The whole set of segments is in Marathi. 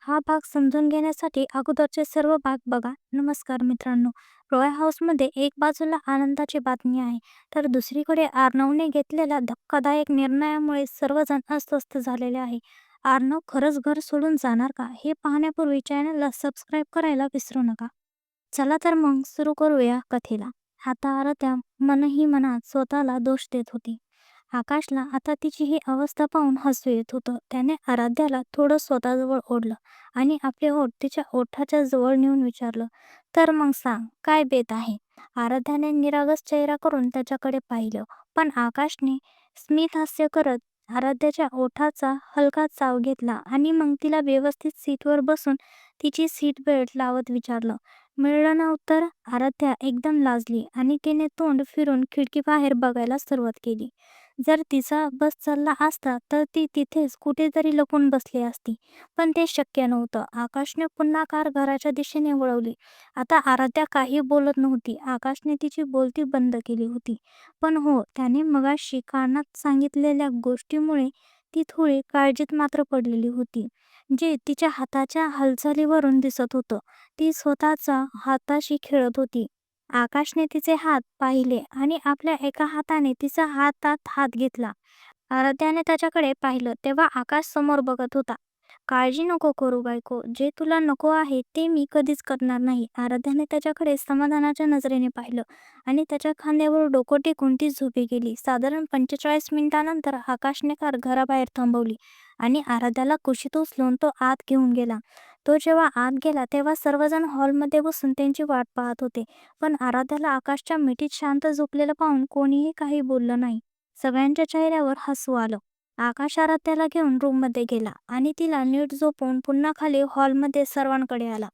हा भाग समजून घेण्यासाठी अगोदरचे सर्व भाग बघा. नमस्कार मित्रांनो. रॉय हाऊसमध्ये एक बाजूला आनंदाची बातमी आहे, तर दुसरीकडे अर्णवने घेतलेल्या धक्कादायक निर्णयामुळे सर्वजण अस्वस्थ झालेले आहे. अर्णव खरंच घर सोडून जाणार का? हे पाहण्यापूर्वी चॅनलला सबस्क्राईब करायला विसरू नका. चला तर मग सुरू करूया कथेला. आता आरत्या मनही मनात स्वतःला दोष देत होती. आकाशला आता तिची ही अवस्था पाहून हसू येत होतं. त्याने आराध्याला थोडं स्वतःजवळ ओढलं आणि आपले ओठ तिच्या ओठाच्या जवळ नेऊन विचारलं, तर मग सांग, काय बेत आहे? आराध्याने निरागस चेहरा करून त्याच्याकडे पाहिलं, पण आकाशने स्मित हास्य करत आराध्याच्या ओठाचा हलका चाव घेतला आणि मग तिला व्यवस्थित सीटवर बसून तिची सीट बेल्ट लावत विचारलं. मिळलं ना उत्तर? आराध्या एकदम लाजली आणि तिने तोंड फिरून खिडकीबाहेर बघायला सुरुवात केली. जर तिचा बस चालला असता तर ती तिथेच कुठेतरी लपून बसली असती, पण ते शक्य नव्हतं. आकाशने पुन्हा कार घराच्या दिशेने वळवली. आता आराध्या काही बोलत नव्हती. आकाशने तिची बोलती बंद केली होती. पण हो, त्याने मगाशी कानात सांगितलेल्या गोष्टीमुळे ती थोडी काळजीत मात्र पडलेली होती. जे तिच्या हाताच्या हालचालीवरून दिसत होतं. ती स्वतःचा हाताशी खेळत होती. आकाशने तिचे हात पाहिले आणि आपल्या एका हाताने तिचा हातात हात घेतला. आराध्याने त्याच्याकडे पाहिलं तेव्हा आकाश समोर बघत होता. काळजी नको करू बायको, जे तुला नको आहे ते मी कधीच करणार नाही. आराध्याने त्याच्याकडे समाधानाच्या नजरेने पाहिलं आणि त्याच्या खांद्यावर डोकं टेकून ती झोपी गेली. साधारण 45 मिनिटांनंतर आकाशने कार घराबाहेर थांबवली आणि आराध्याला कुशीत उचलून तो आत घेऊन गेला. तो जेव्हा आत गेला तेव्हा सर्वजण हॉलमध्ये बसून त्यांची वाट पाहत होते. पण आराध्याला आकाशच्या मिठीत शांत झोपलेलं पाहून कोणीही काही बोललं नाही. सगळ्यांच्या चेहऱ्यावर हसू आलं. आकाश आराध्याला घेऊन रूममध्ये गेला आणि तिला नीट झोपवून पुन्हा खाली हॉलमध्ये सर्वांकडे आला.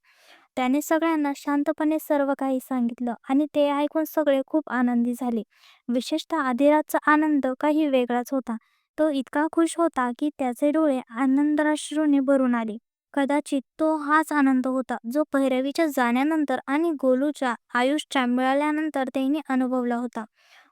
त्याने सगळ्यांना शांतपणे सर्व काही सांगितलं आणि ते ऐकून सगळे खूप आनंदी झाले. विशेषतः आधिराजचा आनंद काही वेगळाच होता. तो इतका खुश होता की त्याचे डोळे आनंदाश्रूने भरून आले. कदाचित तो हाच आनंद होता जो भैरवीच्या जाण्यानंतर आणि गोलूच्या आयुष्यात मिळाल्यानंतर त्यांनी अनुभवला होता.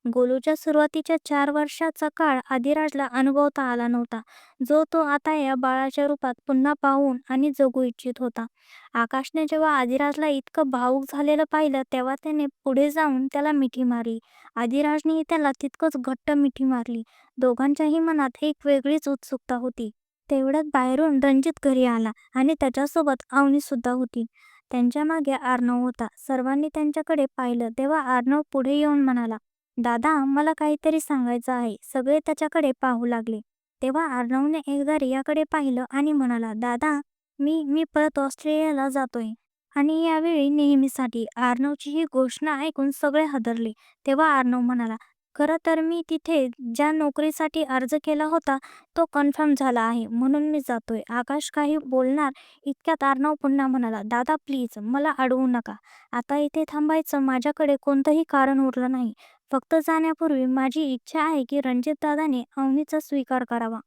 गोलूच्या सुरुवातीच्या 4 वर्षाचा काळ आदिराजला अनुभवता आला नव्हता, जो तो आता या बाळाच्या रूपात पुन्हा पाहून आणि जगू इच्छित होता. आकाशने जेव्हा आदिराजला इतकं भावूक झालेलं पाहिलं तेव्हा त्याने पुढे जाऊन त्याला मिठी मारली. आदिराजनेही त्याला तितकंच घट्ट मिठी मारली. दोघांच्याही मनात एक वेगळीच उत्सुकता होती. तेवढ्यात बाहेरून रणजित घरी आला आणि त्याच्यासोबत अवनी सुद्धा होती. त्यांच्या मागे अर्णव होता. सर्वांनी त्यांच्याकडे पाहिलं तेव्हा अर्णव पुढे येऊन म्हणाला, दादा, मला काहीतरी सांगायचं आहे. सगळे त्याच्याकडे पाहू लागले. तेव्हा अर्णवने एकदा रियाकडे पाहिलं आणि म्हणाला, दादा, मी मी परत ऑस्ट्रेलियाला जातोय आणि यावेळी नेहमीसाठी. अर्णवची ही घोषणा ऐकून सगळे हादरले. तेव्हा अर्णव म्हणाला, खरं तर मी तिथे ज्या नोकरीसाठी अर्ज केला होता तो कन्फर्म झाला आहे, म्हणून मी जातोय. आकाश काही बोलणार इतक्यात अर्णव पुन्हा म्हणाला, दादा प्लीज, मला अडवू नका. आता इथे थांबायचं माझ्याकडे कोणतंही कारण उरलं नाही. फक्त जाण्यापूर्वी माझी इच्छा आहे की रणजितदादाने अवनीचा स्वीकार करावा.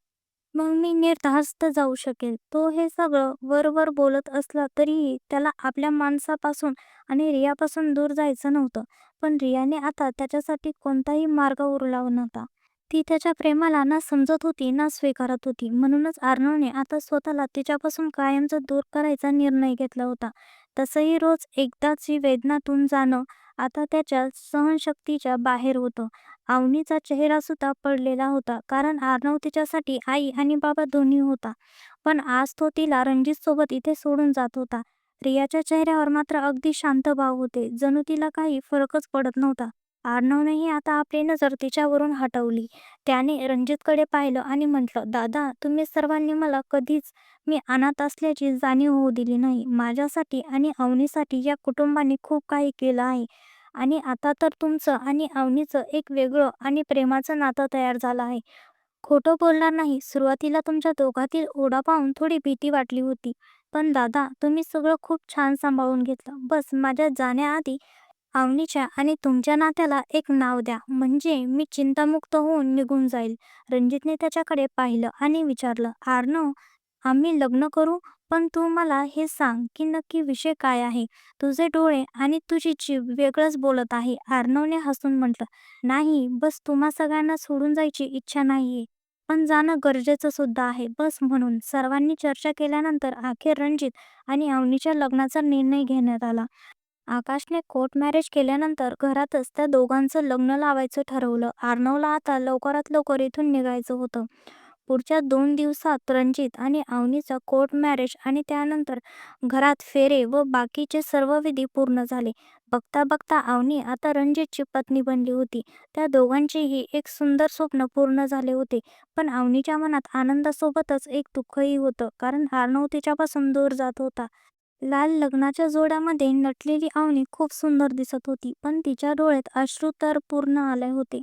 मग मी निर्धास्त जाऊ शकेल. तो हे सगळं वर बोलत असला तरीही त्याला आपल्या माणसापासून आणि रियापासून दूर जायचं नव्हतं. पण रियाने आता त्याच्यासाठी कोणताही मार्ग उरला नव्हता. ती त्याच्या प्रेमाला ना समजत होती ना स्वीकारत होती. म्हणूनच अर्णवने आता स्वतःला तिच्यापासून कायमचं दूर करायचा निर्णय घेतला होता. तसंही रोज एकदाची वेदनातून जाणं आता त्याच्या सहनशक्तीच्या बाहेर होतं. अवनीचा चेहरा सुद्धा पडलेला होता, कारण अर्णव तिच्यासाठी आई आणि बाबा दोन्ही होता. पण आज तो तिला रणजितसोबत इथे सोडून जात होता. रियाच्या चेहऱ्यावर मात्र अगदी शांत भाव होते, जणू तिला काही फरकच पडत नव्हता. अर्णवनेही आता आपली नजर तिच्यावरून हटवली. त्याने रणजितकडे पाहिलं आणि म्हटलं, दादा, तुम्ही सर्वांनी मला कधीच मी अनाथ असल्याची जाणीव होऊ दिली नाही. माझ्यासाठी आणि अवनीसाठी या कुटुंबाने खूप काही केलं आहे आणि आता तर तुमचं आणि अवनीचं एक वेगळं आणि प्रेमाचं नातं तयार झालं आहे. खोटं बोलणार नाही, सुरुवातीला तुमच्या दोघांतील ओढा पाहून थोडी भीती वाटली होती. पण दादा, तुम्ही सगळं खूप छान सांभाळून घेतलं. बस माझ्या जाण्याआधी अवनीच्या आणि तुमच्या नात्याला एक नाव द्या, म्हणजे मी चिंतामुक्त होऊन निघून जाईल. रणजितने त्याच्याकडे पाहिलं आणि विचारलं, अर्णव, आम्ही लग्न करू? पण तू मला हे सांग की नक्की विषय काय आहे? तुझे डोळे आणि तुझी जीभ वेगळंच बोलत आहे. अर्णवने हसून म्हटलं, नाही, बस तुम्हा सगळ्यांना सोडून जायची इच्छा नाहीये. पण जाणं गरजेचं सुद्धा आहे. बस म्हणून सर्वांनी चर्चा केल्यानंतर अखेर रणजित आणि अवनीच्या लग्नाचा निर्णय घेण्यात आला. आकाशने कोर्ट मॅरेज केल्यानंतर घरातच त्या दोघांचं लग्न लावायचं ठरवलं. अर्णवला आता लवकरात लवकर इथून निघायचं होतं. पुढच्या 2 दिवसात रणजित आणि अवनीचं कोर्ट मॅरेज आणि त्यानंतर घरात फेरे व बाकीचे सर्व विधी पूर्ण झाले. बघता बघता अवनी आता रणजितची पत्नी बनली होती. त्या दोघांचेही एक सुंदर स्वप्न पूर्ण झाले होते. पण अवनीच्या मनात आनंदासोबतच एक दुःखही होतं, कारण अर्णव तिच्यापासून दूर जात होता. लाल लग्नाच्या जोड्यामध्ये नटलेली अवनी खूप सुंदर दिसत होती, पण तिच्या डोळ्यात अश्रू तर पूर्ण आले होते.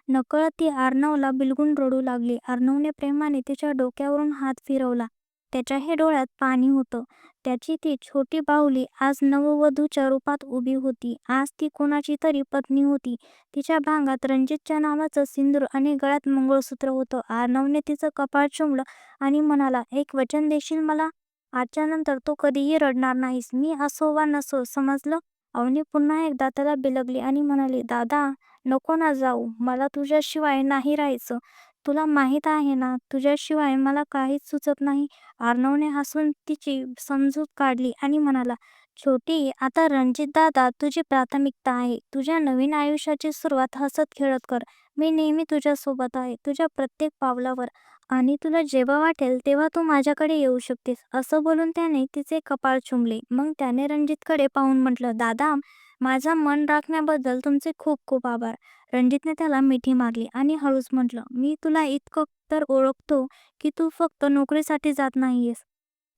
नकळत ती अर्णवला बिलगून रडू लागली. अर्णवने प्रेमाने तिच्या डोक्यावरून हात फिरवला. त्याच्याही डोळ्यात पाणी होतं. त्याची ती छोटी बाहुली आज नववधूच्या रूपात उभी होती. आज ती कोणाची तरी पत्नी होती. तिच्या भांगात रणजितच्या नावाचं सिंदूर आणि गळ्यात मंगळसूत्र होतं. अर्णवने तिचं कपाळ चुंबलं आणि म्हणाला, "एक वचन देशील मला? आजच्या नंतर तू कधीही रडणार नाहीस. मी असो वा नसो, समजलं?" अवनी पुन्हा एकदा त्याला बिलगली आणि म्हणाली, "दादा, नको ना जाऊ. मला तुझ्याशिवाय नाही राहायचं. तुला माहीत आहे ना, तुझ्याशिवाय मला काहीच सुचत नाही." अर्णवने हसून तिची समजूत काढली आणि म्हणाला, "छोटी, आता रणजित दादा तुझी प्राथमिकता आहे. तुझ्या नवीन आयुष्याची सुरुवात हसत खेळत कर. मी नेहमी तुझ्यासोबत आहे, तुझ्या प्रत्येक पावलावर. आणि तुला जेव्हा वाटेल तेव्हा तू माझ्याकडे येऊ शकतेस." असं बोलून त्याने तिचे कपाळ चुंबले. मग त्याने रणजितकडे पाहून म्हटलं, "दादा, माझं मन राखण्याबद्दल तुमचे खूप खूप आभार." रणजितने त्याला मिठी मारली आणि हळूच म्हटलं, "मी तुला इतकं तर ओळखतो की तू फक्त नोकरीसाठी जात नाहीयेस.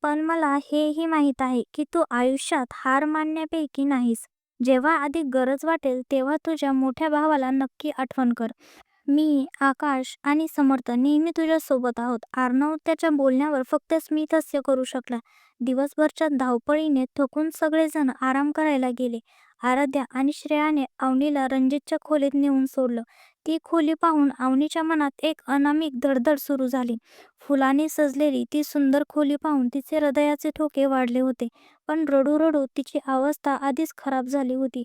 पण मला हेही माहीत आहे की तू आयुष्यात हार मानण्यापैकी नाहीस. जेव्हा अधिक गरज वाटेल तेव्हा तुझ्या मोठ्या भावाला नक्की आठवण कर. मी, आकाश आणि समर्थ नेहमी तुझ्यासोबत आहोत." अर्णव त्याच्या बोलण्यावर फक्त स्मितहास्य करू शकला. दिवसभरच्या धावपळीने थकून सगळेजण आराम करायला गेले. आराध्या आणि श्रेयाने अवनीला रणजितच्या खोलीत नेऊन सोडलं. ती खोली पाहून अवनीच्या मनात एक अनामिक धडधड सुरू झाली. फुलांनी सजलेली ती सुंदर खोली पाहून तिचे हृदयाचे ठोके वाढले होते. पण रडू रडू तिची अवस्था आधीच खराब झाली होती.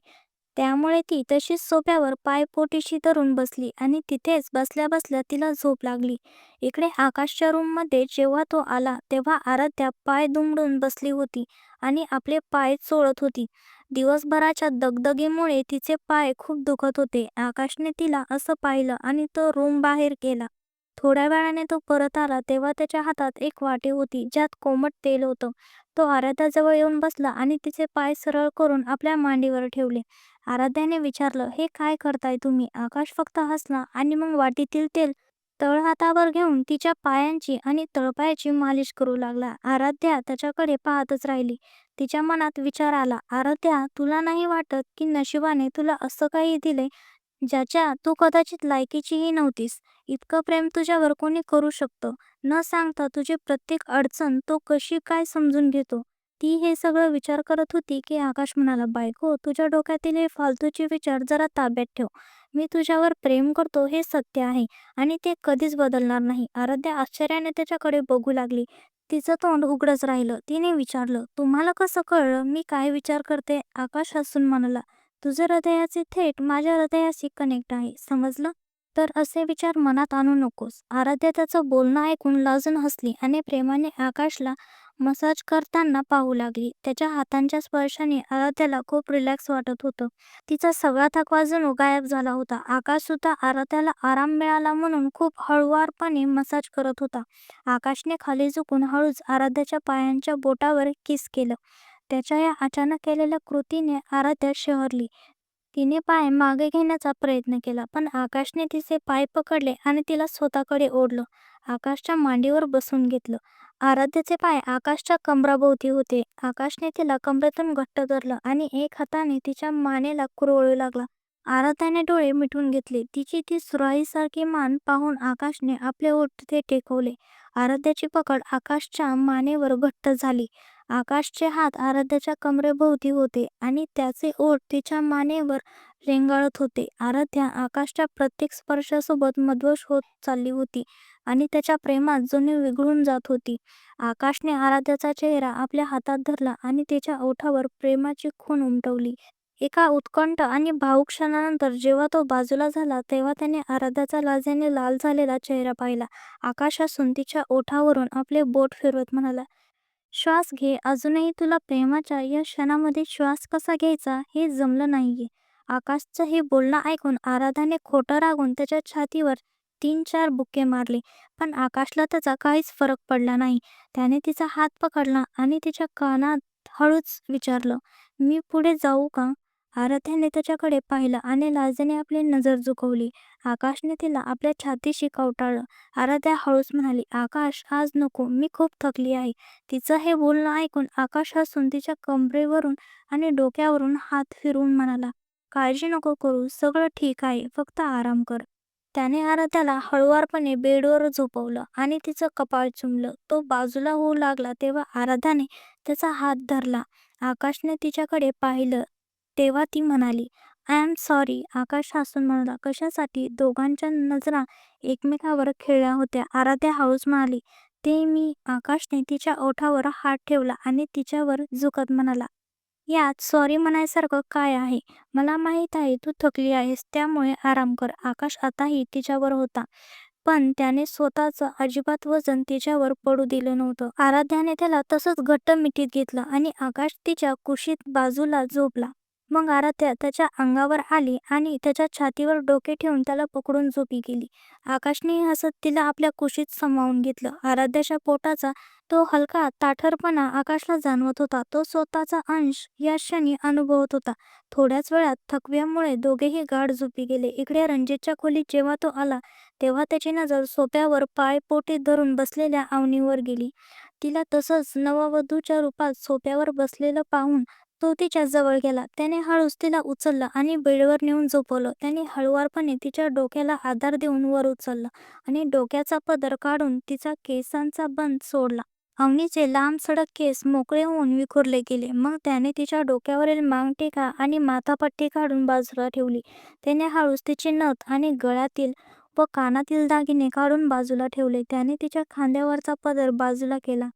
त्यामुळे ती तशीच सोफ्यावर पाय पोटीशी धरून बसली आणि तिथेच बसल्या बसल्या तिला झोप लागली. इकडे आकाशच्या रूममध्ये जेव्हा तो आला तेव्हा आराध्या पाय दुमडून बसली होती आणि आपले पाय चोळत होती. दिवसभराच्या दगदगीमुळे तिचे पाय खूप दुखत होते. आकाशने तिला असं पाहिलं आणि तो रूम बाहेर गेला. थोड्या वेळाने तो परत आला तेव्हा त्याच्या हातात एक वाटी होती ज्यात कोमट तेल होतं. तो आराध्याजवळ येऊन बसला आणि तिचे पाय सरळ करून आपल्या मांडीवर ठेवले. आराध्याने विचारलं, "हे काय करताय तुम्ही?" आकाश फक्त हसला आणि मग वाटीतील तेल तळहातावर घेऊन तिच्या पायांची आणि तळपायाची मालिश करू लागला. आराध्या त्याच्याकडे पाहतच राहिली. तिच्या मनात विचार आला, "आराध्या, तुला नाही वाटत की नशिबाने तुला असं काही दिले ज्याच्या तू कदाचित लायकीचीही नव्हतीस? इतकं प्रेम तुझ्यावर कोणी करू शकतं? न सांगता तुझी प्रत्येक अडचण तो कशी काय समजून घेतो?" ती हे सगळं विचार करत होती की आकाश म्हणाला, "बायको, तुझ्या डोक्यातील हे फालतूचे विचार जरा ताब्यात ठेव. मी तुझ्यावर प्रेम करतो हे सत्य आहे आणि ते कधीच बदलणार नाही." आराध्या आश्चर्याने त्याच्याकडे बघू लागली. तिचं तोंड उघडच राहिलं. तिने विचारलं, "तुम्हाला कसं कळलं मी काय विचार करते?" आकाश हसून म्हणाला, "तुझं हृदयाचे थेट माझ्या हृदयाशी कनेक्ट आहे, समजलं? तर असे विचार मनात आणू नकोस." आराध्या त्याचं बोलणं ऐकून लाजून हसली आणि प्रेमाने आकाशला मसाज करताना पाहू लागली. त्याच्या हातांच्या स्पर्शाने आराध्याला खूप रिलॅक्स वाटत होतं. तिचा सगळा थकवा जणू गायब झाला होता. आकाशसुद्धा आराध्याला आराम मिळाला म्हणून खूप हळुवारपणे मसाज करत होता. आकाशने खाली झुकून हळूच आराध्याच्या पायांच्या बोटावर किस केलं. त्याच्या या अचानक केलेल्या कृतीने आराध्या शहरली. तिने पाय मागे घेण्याचा प्रयत्न केला, पण आकाशने तिचे पाय पकडले आणि तिला स्वतःकडे ओढलं. आकाशच्या मांडीवर बसून घेतलं. आराध्याचे पाय आकाशच्या कमराभोवती होते. आकाशने तिला कमरेतून घट्ट धरलं आणि एक हाताने तिच्या मानेला कुरवळू लागला. आराध्याने डोळे मिटून घेतले. तिची ती सुराईसारखी मान पाहून आकाशने आपले ओठ तिथे टेकवले. आराध्याची पकड आकाशच्या मानेवर घट्ट झाली. आकाशचे हात आराध्याच्या कमरेभोवती होते आणि त्याचे ओठ तिच्या मानेवर रेंगाळत होते. आराध्या आकाशच्या प्रत्येक स्पर्शासोबत मदवश होत चालली होती आणि त्याच्या प्रेमात जणू विघळून जात होती. आकाशने आराध्याचा चेहरा आपल्या हातात धरला आणि तिच्या ओठावर प्रेमाची खूण उमटवली. एका उत्कंठ आणि भावूक क्षणानंतर जेव्हा तो बाजूला झाला तेव्हा त्याने आराध्याचा लाजेने लाल झालेला चेहरा पाहिला. आकाश हसून तिच्या ओठावरून आपले बोट फिरवत म्हणाला, "श्वास घे. अजूनही तुला प्रेमाच्या या क्षणामध्ये श्वास कसा घ्यायचा हे जमलं नाहीये." आकाशचं हे बोलणं ऐकून आराध्याने खोटं रागून त्याच्या छातीवर 3-4 बुक्के मारले. पण आकाशला त्याचा काहीच फरक पडला नाही. त्याने तिचा हात पकडला आणि तिच्या कानात हळूच विचारलं, "मी पुढे जाऊ का?" आराध्याने त्याच्याकडे पाहिलं आणि लाजेने आपली नजर झुकवली. आकाशने तिला आपल्या छातीशी कवटाळलं. आराध्या हळूच म्हणाली, "आकाश, आज नको. मी खूप थकली आहे." तिचं हे बोलणं ऐकून आकाश हसून तिच्या कमरेवरून आणि डोक्यावरून हात फिरवून म्हणाला, "काळजी नको करू. सगळं ठीक आहे. फक्त आराम कर." त्याने आराध्याला हळुवारपणे बेडवर झोपवलं आणि तिचं कपाळ चुंबलं. तो बाजूला होऊ लागला तेव्हा आराध्याने त्याचा हात धरला. आकाशने तिच्याकडे पाहिलं तेव्हा ती म्हणाली, "आय एम सॉरी." आकाश हसून म्हणाला, "कशासाठी?" दोघांच्या नजरा एकमेकावर खिळल्या होत्या. आराध्या हळूच म्हणाली, "ते मी." आकाशने तिच्या ओठावर हात ठेवला आणि तिच्यावर झुकत म्हणाला, "यात सॉरी म्हणायसारखं काय आहे? मला माहीत आहे तू थकली आहेस, त्यामुळे आराम कर." आकाश आताही तिच्यावर होता, पण त्याने स्वतःचं अजिबात वजन तिच्यावर पडू दिलं नव्हतं. आराध्याने त्याला तसंच घट्ट मिठीत घेतलं आणि आकाश तिच्या कुशीत बाजूला झोपला. मग आराध्या त्याच्या अंगावर आली आणि त्याच्या छातीवर डोके ठेवून त्याला पकडून झोपी गेली. आकाशनेही हसत तिला आपल्या कुशीत सामावून घेतलं. आराध्याच्या पोटाचा तो हलका ताठरपणा आकाशला जाणवत होता. तो स्वतःचा अंश या क्षणी अनुभवत होता. थोड्याच वेळात थकव्यामुळे दोघेही गाढ झोपी गेले. इकडे रणजितच्या खोलीत जेव्हा तो आला तेव्हा त्याची नजर सोफ्यावर पाय पोटी धरून बसलेल्या अवनीवर गेली. तिला तसंच नववधूच्या रूपात सोफ्यावर बसलेलं पाहून तो तिच्या जवळ गेला. त्याने हळूच तिला उचललं आणि बेडवर नेऊन झोपवलं. त्याने हळुवारपणे तिच्या डोक्याला आधार देऊन वर उचललं आणि डोक्याचा पदर काढून तिचा केसांचा बंद सोडला. अवनीचे लांब सडक केस मोकळे होऊन विखुरले गेले. मग त्याने तिच्या डोक्यावरील मांगटिका आणि माथापट्टी काढून बाजूला ठेवली. त्याने हळूच तिची नथ आणि गळ्यातील व कानातील दागिने काढून बाजूला ठेवले. त्याने तिच्या खांद्यावरचा पदर बाजूला केला,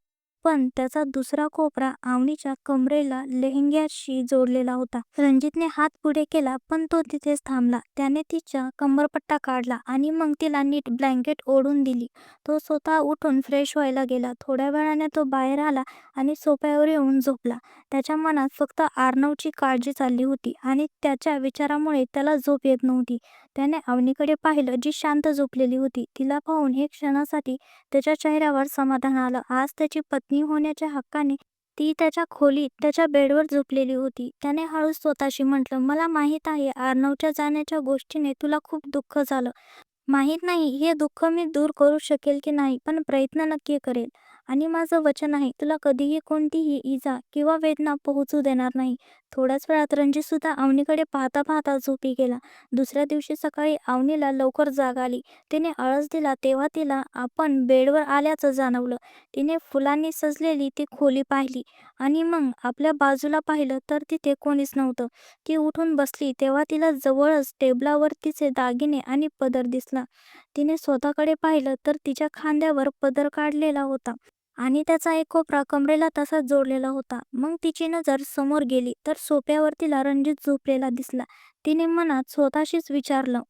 पण त्याचा दुसरा कोपरा अवनीच्या कमरेला लेहंग्याशी जोडलेला होता. रणजितने हात पुढे केला, पण तो तिथेच थांबला. त्याने तिचा कमरपट्टा काढला आणि मग तिला नीट ब्लँकेट ओढून दिली. तो स्वतः उठून फ्रेश व्हायला गेला. थोड्या वेळाने तो बाहेर आला आणि सोफ्यावर येऊन झोपला. त्याच्या मनात फक्त आर्नवची काळजी चालली होती आणि त्याच्या विचारामुळे त्याला झोप येत नव्हती. त्याने अवनीकडे पाहिलं, जी शांत झोपलेली होती. तिला पाहून एक क्षणासाठी त्याच्या चेहऱ्यावर समाधान आलं. आज त्याची पत्नी होण्याच्या हक्काने ती त्याच्या खोलीत त्याच्या बेडवर झोपलेली होती. त्याने हळूच स्वतःशी म्हटलं, "मला माहीत आहे आर्नवच्या जाण्याच्या गोष्टीने तुला खूप दुःख झालं. माहीत नाही हे दुःख मी दूर करू शकेल की नाही, पण प्रयत्न नक्की करेल. आणि माझं वचन आहे, तुला कधीही कोणतीही इजा किंवा वेदना पोहोचू देणार नाही." थोड्याच वेळात रणजितसुद्धा अवनीकडे पाहता पाहता झोपी गेला. दुसऱ्या दिवशी सकाळी अवनीला लवकर जाग आली. तिने आळस दिला तेव्हा तिला आपण बेडवर आल्याचं जाणवलं. तिने फुलांनी सजलेली ती खोली पाहिली आणि मग आपल्या बाजूला पाहिलं तर तिथे कोणीच नव्हतं. ती उठून बसली तेव्हा तिला जवळच टेबलावर तिचे दागिने आणि पदर दिसला. तिने स्वतःकडे पाहिलं तर तिच्या खांद्यावर पदर काढलेला होता आणि त्याचा एक कोपरा कमरेला तसाच जोडलेला होता. मग तिची नजर समोर गेली तर सोफ्यावर तिला रणजित झोपलेला दिसला. तिने मनात स्वतःशीच विचारलं,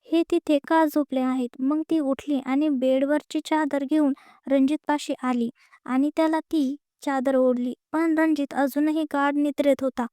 हे तिथे का झोपले आहेत? मग ती उठली आणि बेडवरची चादर घेऊन रणजितपाशी आली आणि त्याला ती चादर ओढली. पण रणजित अजूनही गाढ निद्रेत होता.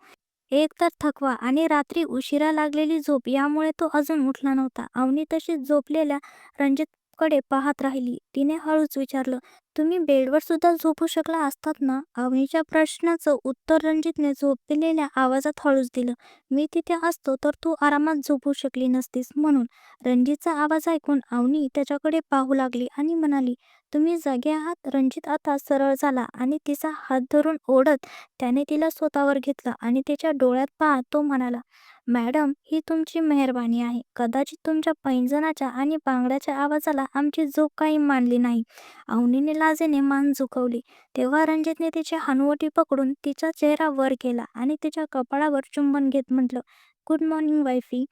एक तर थकवा आणि रात्री उशिरा लागलेली झोप यामुळे तो अजून उठला नव्हता. अवनी तशीच झोपलेल्या रणजितकडे पाहत राहिली. तिने हळूच विचारलं, "तुम्ही बेडवर सुद्धा झोपू शकला असतात ना?" अवनीच्या प्रश्नाचं उत्तर रणजितने झोपलेल्या आवाजात हळूच दिलं, "मी तिथे असतो तर तू आरामात झोपू शकली नसतीस म्हणून." रणजितचा आवाज ऐकून अवनी त्याच्याकडे पाहू लागली आणि म्हणाली, "तुम्ही जागे आहात?" रणजित आता सरळ झाला आणि तिचा हात धरून ओढत त्याने तिला स्वतःवर घेतलं आणि तिच्या डोळ्यात पाहत तो म्हणाला, "मॅडम, ही तुमची मेहरबानी आहे. कदाचित तुमच्या पैंजणाच्या आणि बांगड्याच्या आवाजाला आमची झोप काही मानली नाही." अवनीने लाजेने मान झुकवली. तेव्हा रणजितने तिची हनुवटी पकडून तिचा चेहरा वर केला आणि तिच्या कपाळावर चुंबन घेत म्हटलं, "गुड मॉर्निंग वाईफी."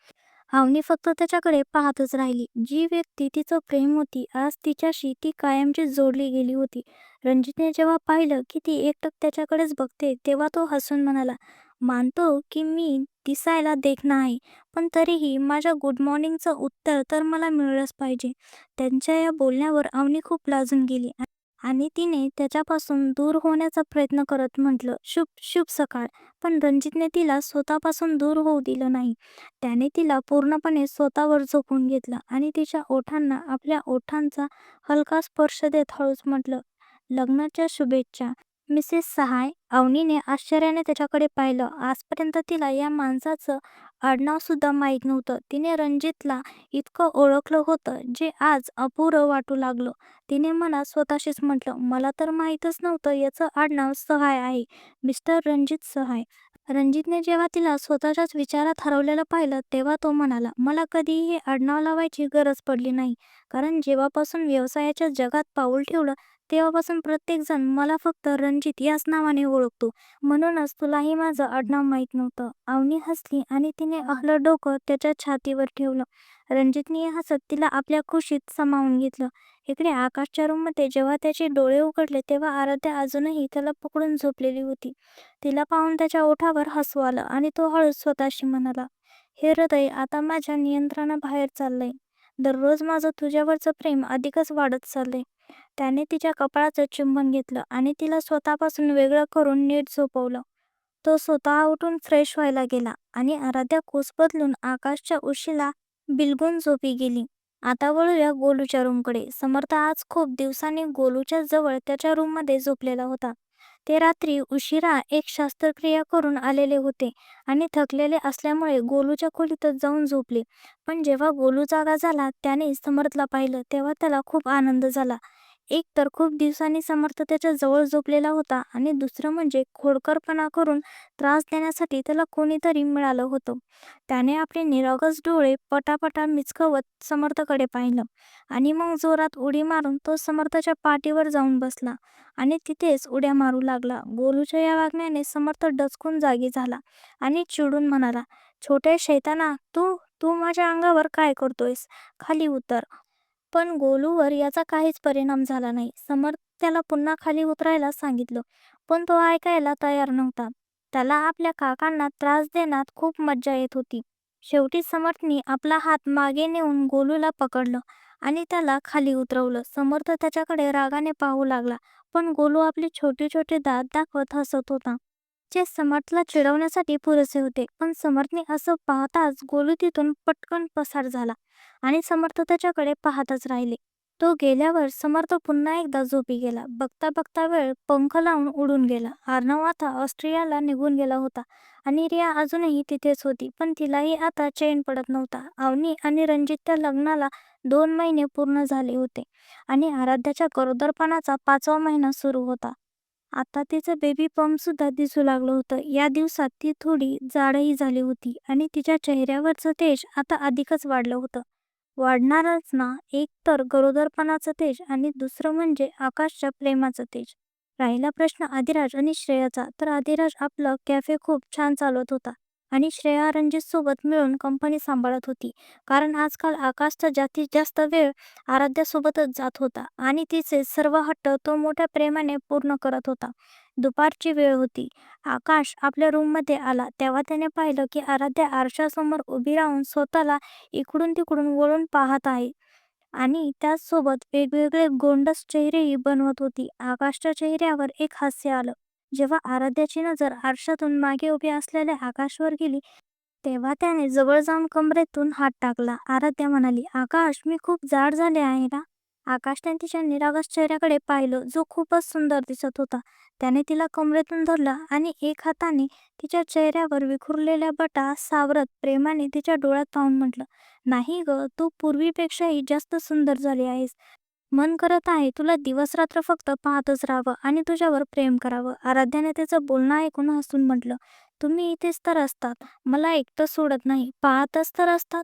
अवनी फक्त त्याच्याकडे पाहतच राहिली. जी व्यक्ती तिचं प्रेम होती आज तिच्याशी ती कायमची जोडली गेली होती. रणजितने जेव्हा पाहिलं की ती एकटक त्याच्याकडेच बघते तेव्हा तो हसून म्हणाला, मानतो की मी दिसायला देखणा आहे, पण तरीही माझ्या गुड मॉर्निंगचं उत्तर तर मला मिळालंच पाहिजे. त्यांच्या या बोलण्यावर अवनी खूप लाजून गेली आणि तिने त्याच्यापासून दूर होण्याचा प्रयत्न करत म्हटलं, "शुभ शुभ सकाळ." पण रणजितने तिला स्वतःपासून दूर होऊ दिलं नाही. त्याने तिला पूर्णपणे स्वतःवर झोपून घेतलं आणि तिच्या ओठांना आपल्या ओठांचा हलका स्पर्श देत हळूच म्हटलं, "लग्नाच्या शुभेच्छा." मिसेस सहाय. अवनीने आश्चर्याने त्याच्याकडे पाहिलं. आजपर्यंत तिला या माणसाचं आडनावसुद्धा माहीत नव्हतं. तिने रणजितला इतकं ओळखलं होतं, जे आज अपुरं वाटू लागलं. तिने मनात स्वतःशीच म्हटलं, "मला तर माहीतच नव्हतं याचं आडनाव सहाय आहे. मिस्टर रणजित सहाय." रणजितने जेव्हा तिला स्वतःच्याच विचारात हरवलेलं पाहिलं, तेव्हा तो म्हणाला, "मला कधीही हे आडनाव लावायची गरज पडली नाही. कारण जेव्हापासून व्यवसायाच्या जगात पाऊल ठेवलं, तेव्हापासून प्रत्येकजण मला फक्त रणजित याच नावाने ओळखतो. म्हणूनच तुलाही माझं आडनाव माहीत नव्हतं." अवनी हसली आणि तिने आपलं डोकं त्याच्या छातीवर ठेवलं. रणजितने हसत तिला आपल्या खुशीत सामावून घेतलं. इकडे आकाशच्या रूममध्ये जेव्हा त्याचे डोळे उघडले, तेव्हा आराध्या अजूनही त्याला पकडून झोपलेली होती. तिला पाहून त्याच्या ओठावर हसू आलं आणि तो हळूच स्वतःशी म्हणाला, "हे हृदय आता माझ्या नियंत्रणाबाहेर चाललंय. दररोज माझं तुझ्यावरचं प्रेम अधिकच वाढत चाललंय." त्याने तिच्या कपाळाचं चुंबन घेतलं आणि तिला स्वतःपासून वेगळं करून नीट झोपवलं. तो स्वतः उठून फ्रेश व्हायला गेला आणि आराध्या कोस बदलून आकाशच्या उशीला बिलगून झोपी गेली. आता वळूया गोलूच्या रूमकडे. समर्थ आज खूप दिवसांनी गोलूच्या जवळ त्याच्या रूममध्ये झोपलेला होता. ते रात्री उशिरा एक शस्त्रक्रिया करून आलेले होते आणि थकलेले असल्यामुळे गोलूच्या खोलीतच जाऊन झोपले. पण जेव्हा गोलू जागा झाला, त्याने समर्थला पाहिलं तेव्हा त्याला खूप आनंद झाला. एक तर खूप दिवसांनी समर्थ त्याच्या जवळ झोपलेला होता आणि दुसरं म्हणजे खोडकरपणा करून त्रास देण्यासाठी त्याला कोणीतरी मिळालं होतं. त्याने आपले निरागस डोळे पटापटा मिचकवत समर्थकडे पाहिलं आणि मग जोरात उडी मारून तो समर्थच्या पाठीवर जाऊन बसला आणि तिथेच उड्या मारू लागला. गोलूच्या या वागण्याने समर्थ डचकून जागी झाला आणि चिडून म्हणाला, "छोट्या शैताना, तू तू माझ्या अंगावर काय करतोयस? खाली उतर." पण गोलूवर याचा काहीच परिणाम झाला नाही. समर्थ त्याला पुन्हा खाली उतरायला सांगितलं, पण तो ऐकायला तयार नव्हता. त्याला आपल्या काकांना त्रास देण्यात खूप मज्जा येत होती. शेवटी समर्थनी आपला हात मागे नेऊन गोलूला पकडलं आणि त्याला खाली उतरवलं. समर्थ त्याच्याकडे रागाने पाहू लागला, पण गोलू आपले छोटे छोटे दात दाखवत हसत होता, जे समर्थला चिडवण्यासाठी पुरेसे होते. पण समर्थने असं पाहताच गोलू तिथून पटकन पसार झाला आणि समर्थ त्याच्याकडे पाहतच राहिले. तो गेल्यावर समर्थ पुन्हा एकदा झोपी गेला. बघता बघता वेळ पंख लावून उडून गेला. अर्णव आता ऑस्ट्रेलियाला निघून गेला होता आणि रिया अजूनही तिथेच होती, पण तिलाही आता चैन पडत नव्हता. अवनी आणि रणजितच्या लग्नाला 2 महिने पूर्ण झाले होते आणि आराध्याच्या गरोदरपणाचा 5वा महिना सुरू होता. आता तिचं बेबी पंप सुद्धा दिसू लागलं होतं. या दिवसात ती थोडी जाडही झाली होती आणि तिच्या चेहऱ्यावरचं तेज आता अधिकच वाढलं होतं. वाढणारच ना, एक तर गरोदरपणाचं तेज आणि दुसरं म्हणजे आकाशच्या प्रेमाचं तेज. राहिला प्रश्न आदिराज आणि श्रेयाचा, तर आदिराज आपलं कॅफे खूप छान चालवत होता आणि श्रेया रणजित सोबत मिळून कंपनी सांभाळत होती. कारण आजकाल आकाशचा जास्तीत जास्त वेळ आराध्यासोबतच जात होता आणि तिचे सर्व हट्ट तो मोठ्या प्रेमाने पूर्ण करत होता. दुपारची वेळ होती. आकाश आपल्या रूममध्ये आला तेव्हा त्याने पाहिलं की आराध्या आरशासमोर उभी राहून स्वतःला इकडून तिकडून वळून पाहत आहे आणि त्याचसोबत वेगवेगळे गोंडस चेहरेही बनवत होती. आकाशच्या चेहऱ्यावर एक हास्य आलं. जेव्हा आराध्याची नजर आरशातून मागे उभे असलेल्या आकाशवर गेली, तेव्हा त्याने जवळ जाऊन कमरेतून हात टाकला. आराध्या म्हणाली, "आकाश, मी खूप जाड झाले आहे ना?" आकाशने तिच्या निरागस चेहऱ्याकडे पाहिलं, जो खूपच सुंदर दिसत होता. त्याने तिला कमरेतून धरलं आणि एक हाताने तिच्या चेहऱ्यावर विखुरलेल्या बटा सावरत प्रेमाने तिच्या डोळ्यात पाहून म्हटलं, "नाही ग, तू पूर्वीपेक्षाही जास्त सुंदर झाली आहेस. मन करत आहे तुला दिवसरात्र फक्त पाहतच राहावं आणि तुझ्यावर प्रेम करावं." आराध्याने त्याचं बोलणं ऐकून हसून म्हटलं, "तुम्ही इथेच तर असतात, मला एकटं सोडत नाही, पाहतच तर असतात."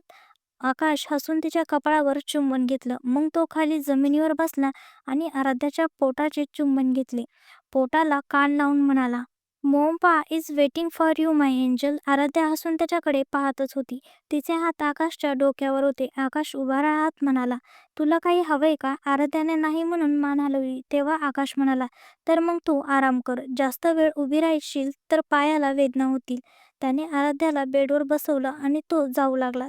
आकाश हसून तिच्या कपाळावर चुंबन घेतलं. मग तो खाली जमिनीवर बसला आणि आराध्याच्या पोटाचे चुंबन घेतले. पोटाला कान लावून म्हणाला, मोम्पा is waiting for you my angel. Aaradhya हसून त्याच्याकडे पाहतच होती. तिचे हात आकाशच्या डोक्यावर होते. आकाश उभा राहत म्हणाला, तुला काही हवंय का? आराध्याने नाही म्हणून मान हलवली. तेव्हा आकाश म्हणाला, तर मग तू आराम कर. जास्त वेळ उभी राहशील तर पायाला वेदना होतील. त्याने आराध्याला बेडवर बसवलं आणि तो जाऊ लागला.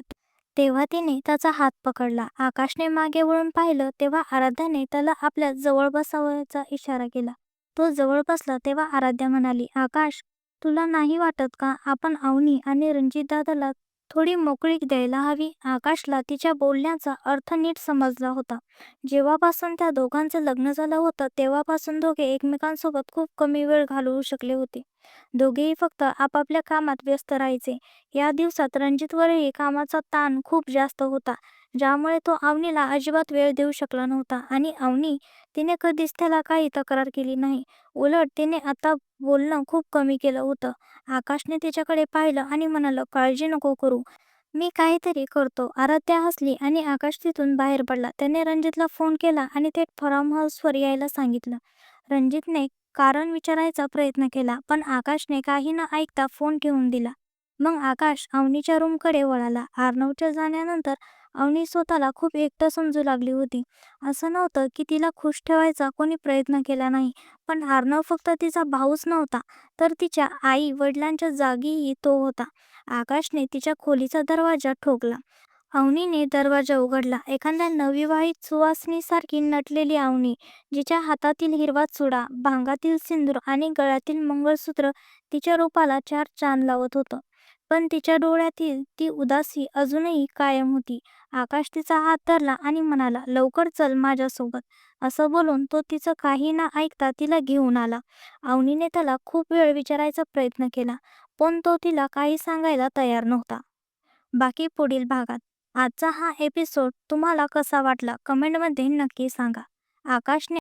तेव्हा तिने त्याचा हात पकडला. आकाशने मागे वळून पाहिलं तेव्हा आराध्याने त्याला आपल्या जवळ बसावयाचा इशारा केला. तो जवळ बसला तेव्हा आराध्या म्हणाली, आकाश, तुला नाही वाटत का आपण अवनी आणि रणजितदादाला थोडी मोकळीक द्यायला हवी? आकाशला तिच्या बोलण्याचा अर्थ नीट समजला होता. जेव्हापासून त्या दोघांचं लग्न झालं होतं तेव्हापासून दोघे एकमेकांसोबत खूप कमी वेळ घालवू शकले होते. दोघेही फक्त आपापल्या कामात व्यस्त राहायचे. या दिवसात रणजितवरही कामाचा ताण खूप जास्त होता, ज्यामुळे तो अवनीला अजिबात वेळ देऊ शकला नव्हता. आणि अवनी, तिने कधीच त्याला काही तक्रार केली नाही. उलट तिने आता बोलणं खूप कमी केलं होतं. आकाशने तिच्याकडे पाहिलं आणि म्हणालं, काळजी नको करू, मी काहीतरी करतो. आराध्या हसली आणि आकाश तिथून बाहेर पडला. त्याने रणजितला फोन केला आणि थेट फार्म हाऊसवर यायला सांगितलं. रणजितने कारण विचारायचा प्रयत्न केला, पण आकाशने काही न ऐकता फोन ठेवून दिला. मग आकाश अवनीच्या रूमकडे वळाला. अर्णवच्या जाण्यानंतर अवनी स्वतःला खूप एकटं समजू लागली होती. असं नव्हतं की तिला खुश ठेवायचा कोणी प्रयत्न केला नाही, पण अर्णव फक्त तिचा भाऊच नव्हता, तर तिच्या आई वडिलांच्या जागीही तो होता. आकाशने तिच्या खोलीचा दरवाजा ठोकला. अवनीने दरवाजा उघडला. एखाद्या नवविवाहित सुवासिनीसारखी नटलेली अवनी, जिच्या हातातील हिरवा चुडा, भांगातील सिंदूर आणि गळ्यातील मंगळसूत्र तिच्या रूपाला चार चांद लावत होतं. पण तिच्या डोळ्यातील ती उदासी अजूनही कायम होती. आकाश तिचा हात धरला आणि म्हणाला, लवकर चल माझ्यासोबत. असं बोलून तो तिचं काही न ऐकता तिला घेऊन आला. अवनीने त्याला खूप वेळ विचारायचा प्रयत्न केला, पण तो तिला काही सांगायला तयार नव्हता. बाकी पुढील भागात. आजचा हा एपिसोड तुम्हाला कसा वाटला कमेंटमध्ये नक्की सांगा. आकाशने